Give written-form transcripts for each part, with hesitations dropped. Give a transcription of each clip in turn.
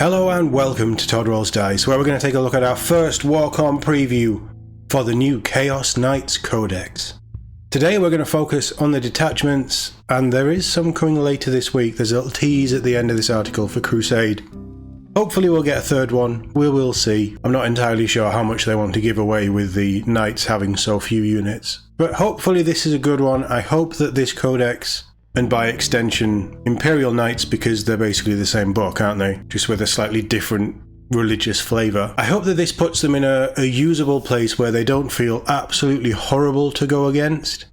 Hello and welcome to Todd Rolls Dice, where we're going to take a look at our first WarCom preview for the new Chaos Knights Codex. Today we're going to focus on the detachments, and there is some coming later this week. There's a little tease at the end of this article for Crusade. Hopefully we'll get a third one, we will see. I'm not entirely sure how much they want to give away with the Knights having so few units. But hopefully this is a good one. I hope that this Codex, and by extension Imperial Knights, because they're basically the same book, aren't they? Just with a slightly different religious flavour. I hope that this puts them in a usable place where they don't feel absolutely horrible to go against.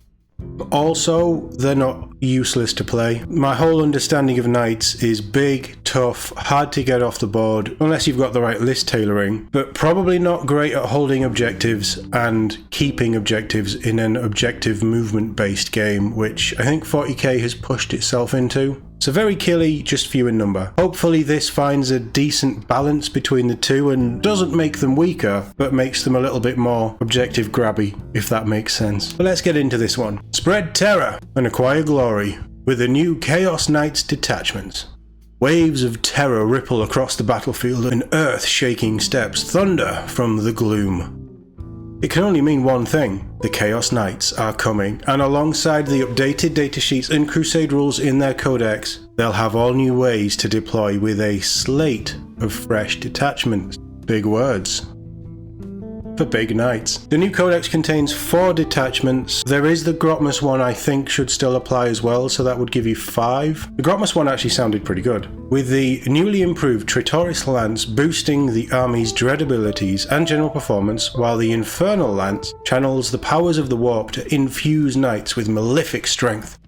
Also, they're not useless to play. My whole understanding of Knights is big, tough, hard to get off the board, unless you've got the right list tailoring, but probably not great at holding objectives and keeping objectives in an objective movement-based game, which I think 40k has pushed itself into. So very killy, just few in number. Hopefully this finds a decent balance between the two and doesn't make them weaker, but makes them a little bit more objective grabby, if that makes sense. But let's get into this one. Spread terror and acquire glory with the new Chaos Knights Detachments. Waves of terror ripple across the battlefield and earth-shaking steps thunder from the gloom. It can only mean one thing: the Chaos Knights are coming, and alongside the updated datasheets and Crusade rules in their codex, they'll have all new ways to deploy with a slate of fresh detachments. Big words for big knights. The new codex contains 4 detachments. There is the Grotmus one I think should still apply as well, so that would give you 5. The Grotmus one actually sounded pretty good, with the newly improved Tritoris Lance boosting the army's dread abilities and general performance, while the Infernal Lance channels the powers of the warp to infuse knights with malefic strength,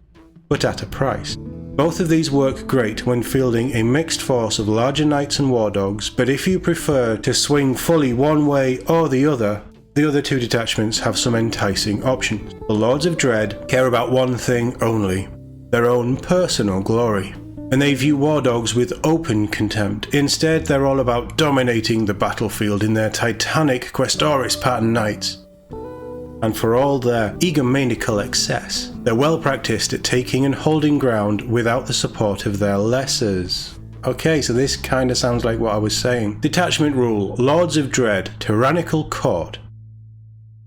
but at a price. Both of these work great when fielding a mixed force of larger knights and war dogs, but if you prefer to swing fully one way or the other 2 detachments have some enticing options. The Lords of Dread care about one thing only: their own personal glory. And they view war dogs with open contempt. Instead, they're all about dominating the battlefield in their titanic Questoris pattern knights. And for all their egomaniacal excess, they're well practiced at taking and holding ground without the support of their lessers. Okay, so this kinda sounds like what I was saying. Detachment rule: Lords of Dread, Tyrannical Court.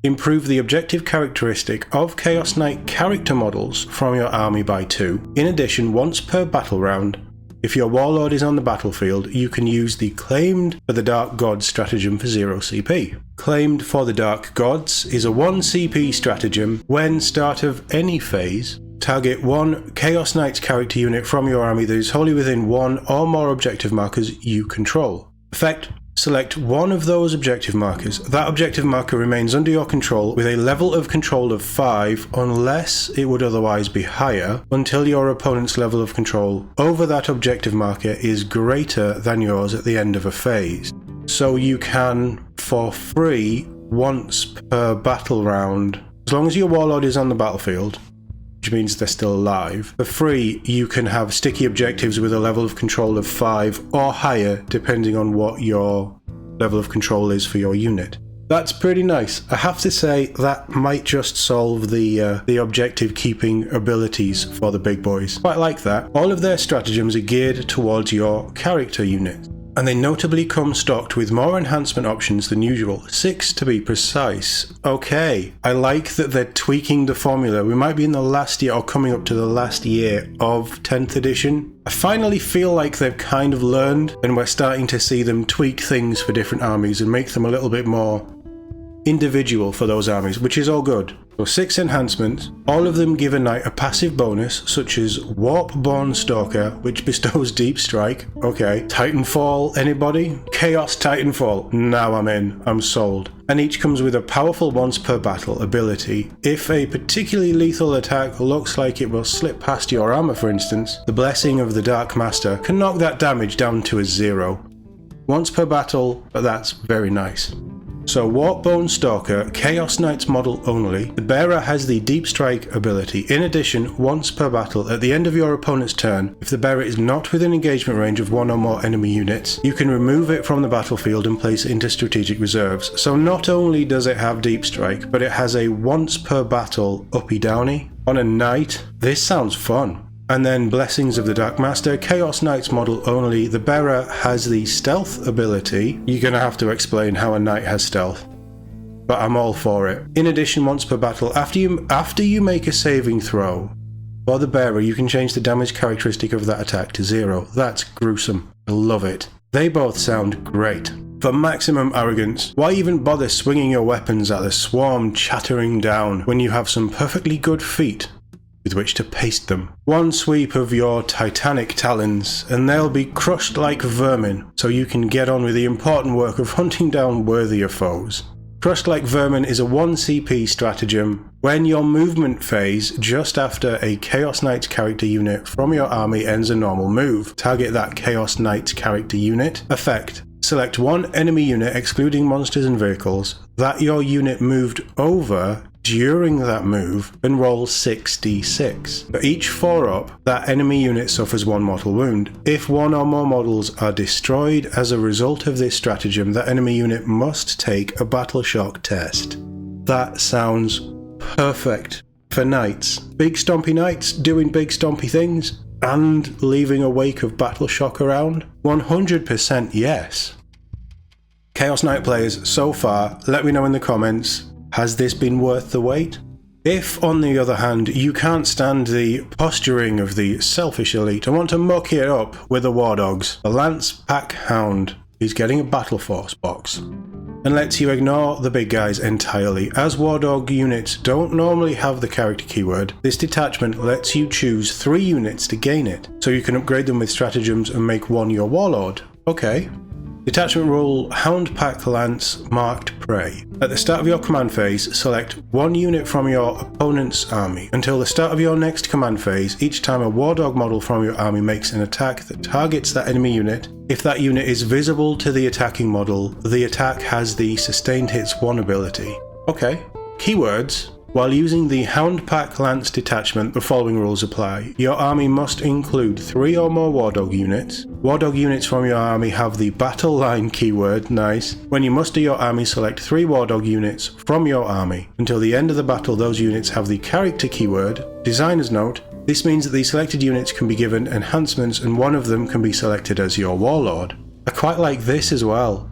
Improve the objective characteristic of Chaos Knight character models from your army by 2. In addition, once per battle round, if your warlord is on the battlefield, you can use the Claimed for the Dark Gods stratagem for 0 CP. Claimed for the Dark Gods is a 1 CP stratagem. When start of any phase, target 1 Chaos Knights character unit from your army that is wholly within 1 or more objective markers you control. Effect: select one of those objective markers. That objective marker remains under your control with a level of control of 5 unless it would otherwise be higher, until your opponent's level of control over that objective marker is greater than yours at the end of a phase. So you can, for free, once per battle round, as long as your warlord is on the battlefield, which means they're still alive, for free you can have sticky objectives with a level of control of 5 or higher, depending on what your level of control is for your unit. That's pretty nice. I have to say that might just solve the objective keeping abilities for the big boys. Quite like that. All of their stratagems are geared towards your character unit, and they notably come stocked with more enhancement options than usual, 6 to be precise. Okay, I like that they're tweaking the formula. We might be in the last year or coming up to the last year of 10th edition. I finally feel like they've kind of learned, and we're starting to see them tweak things for different armies and make them a little bit more individual for those armies, which is all good. So 6 enhancements, all of them give a knight a passive bonus, such as Warp-Born Stalker, which bestows Deep Strike. Okay. Titanfall, anybody? Chaos Titanfall. Now I'm in. I'm sold. And each comes with a powerful once per battle ability. If a particularly lethal attack looks like it will slip past your armor, for instance, the Blessing of the Dark Master can knock that damage down to a 0. Once per battle, but that's very nice. So Warp-Born Stalker, Chaos Knights model only. The bearer has the Deep Strike ability. In addition, once per battle, at the end of your opponent's turn, if the bearer is not within engagement range of 1 or more enemy units, you can remove it from the battlefield and place it into strategic reserves. So not only does it have Deep Strike, but it has a once per battle uppy downy on a knight. This sounds fun. And then Blessings of the Dark Master, Chaos Knights model only. The bearer has the stealth ability. You're going to have to explain how a knight has stealth, but I'm all for it. In addition, once per battle, after you make a saving throw for the bearer, you can change the damage characteristic of that attack to 0. That's gruesome. I love it. They both sound great. For maximum arrogance, why even bother swinging your weapons at the swarm chattering down when you have some perfectly good feet with which to paste them? One sweep of your titanic talons and they'll be crushed like vermin, so you can get on with the important work of hunting down worthier foes. Crushed like vermin is a 1 CP stratagem. When your movement phase just after a Chaos Knights character unit from your army ends a normal move, target that Chaos Knights character unit. Effect: select one enemy unit excluding monsters and vehicles that your unit moved over during that move and roll 6d6. For each 4-up, that enemy unit suffers 1 mortal wound. If 1 or more models are destroyed as a result of this stratagem, that enemy unit must take a battle shock test. That sounds perfect for knights. Big stompy knights doing big stompy things and leaving a wake of battle shock around? 100% yes. Chaos Knight players, so far, let me know in the comments, has this been worth the wait? If, on the other hand, you can't stand the posturing of the selfish elite and want to muck it up with the War Dogs, the Lance Pack Hound is getting a Battle Force box and lets you ignore the big guys entirely. As War Dog units don't normally have the character keyword, this detachment lets you choose 3 units to gain it, so you can upgrade them with stratagems and make one your warlord. Okay. Detachment rule: Hound Pack Lance marked prey. At the start of your command phase, select 1 unit from your opponent's army. Until the start of your next command phase, each time a War Dog model from your army makes an attack that targets that enemy unit, if that unit is visible to the attacking model, the attack has the Sustained Hits 1 ability. Okay. Keywords: while using the Hound Pack Lance detachment, the following rules apply. Your army must include 3 or more War Dog units. War Dog units from your army have the battle line keyword, nice. When you muster your army, select 3 War Dog units from your army. Until the end of the battle, those units have the character keyword. Designer's note: this means that the selected units can be given enhancements and one of them can be selected as your warlord. I quite like this as well.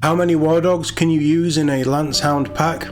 How many War Dogs can you use in a Lance Hound pack?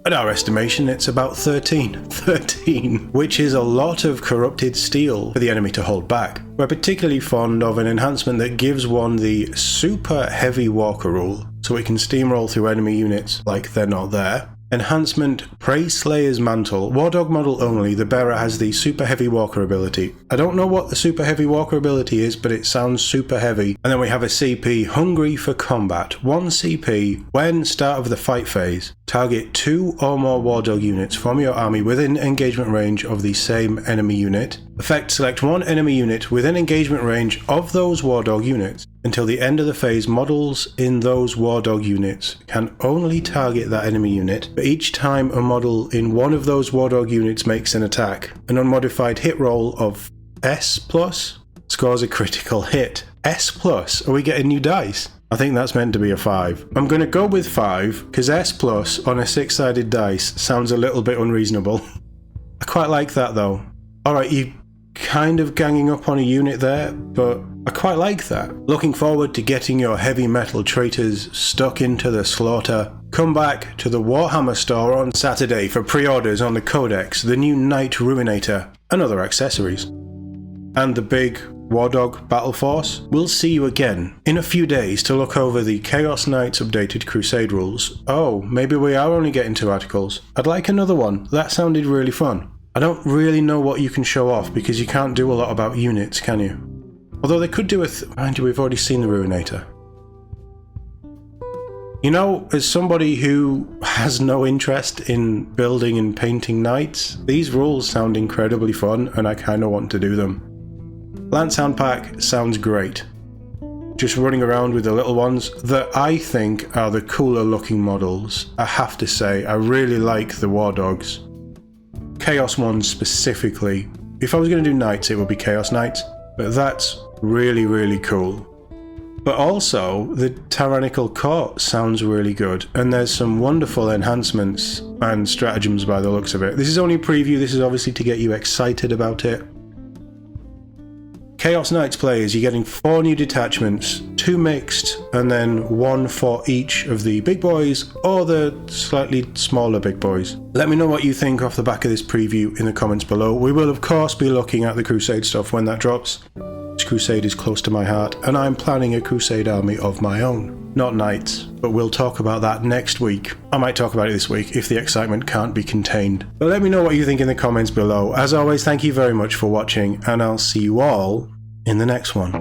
At our estimation, it's about 13, which is a lot of corrupted steel for the enemy to hold back. We're particularly fond of an enhancement that gives one the super heavy walker rule, so it can steamroll through enemy units like they're not there. Enhancement: Prey Slayer's Mantle. War Dog model only, the bearer has the super heavy walker ability. I don't know what the super heavy walker ability is, but it sounds super heavy. And then we have a CP: Hungry for Combat. 1 CP when start of the fight phase. Target 2 or more War Dog units from your army within engagement range of the same enemy unit. Effect: select 1 enemy unit within engagement range of those War Dog units. Until the end of the phase, models in those War Dog units can only target that enemy unit. But each time a model in one of those War Dog units makes an attack, an unmodified hit roll of S+ scores a critical hit. S+? Are we getting new dice? I think that's meant to be a 5. I'm going to go with 5, because S+ on a 6-sided dice sounds a little bit unreasonable. I quite like that though. Alright, you kind of ganging up on a unit there, but I quite like that. Looking forward to getting your heavy metal traitors stuck into the slaughter. Come back to the Warhammer store on Saturday for pre-orders on the Codex, the new Knight Ruinator, and other accessories. And the big War Dog Battle Force. We'll see you again in a few days to look over the Chaos Knights updated Crusade rules. Oh, maybe we are only getting 2 articles. I'd like another one. That sounded really fun. I don't really know what you can show off because you can't do a lot about units, can you? Although they could do mind you, we've already seen the Ruinator. You know, as somebody who has no interest in building and painting knights, these rules sound incredibly fun and I kinda want to do them. Lance Hound Pack sounds great. Just running around with the little ones that I think are the cooler looking models. I have to say, I really like the War Dogs. Chaos ones specifically. If I was going to do Knights, it would be Chaos Knights, but that's really, really cool. But also, the Tyrannical Court sounds really good, and there's some wonderful enhancements and stratagems by the looks of it. This is only a preview, this is obviously to get you excited about it. Chaos Knights players, you're getting 4 new detachments, 2 mixed, and then 1 for each of the big boys or the slightly smaller big boys. Let me know what you think off the back of this preview in the comments below. We will of course be looking at the Crusade stuff when that drops. This Crusade is close to my heart, and I'm planning a Crusade army of my own. Not Knights, but we'll talk about that next week. I might talk about it this week if the excitement can't be contained. But let me know what you think in the comments below. As always, thank you very much for watching, and I'll see you all in the next one.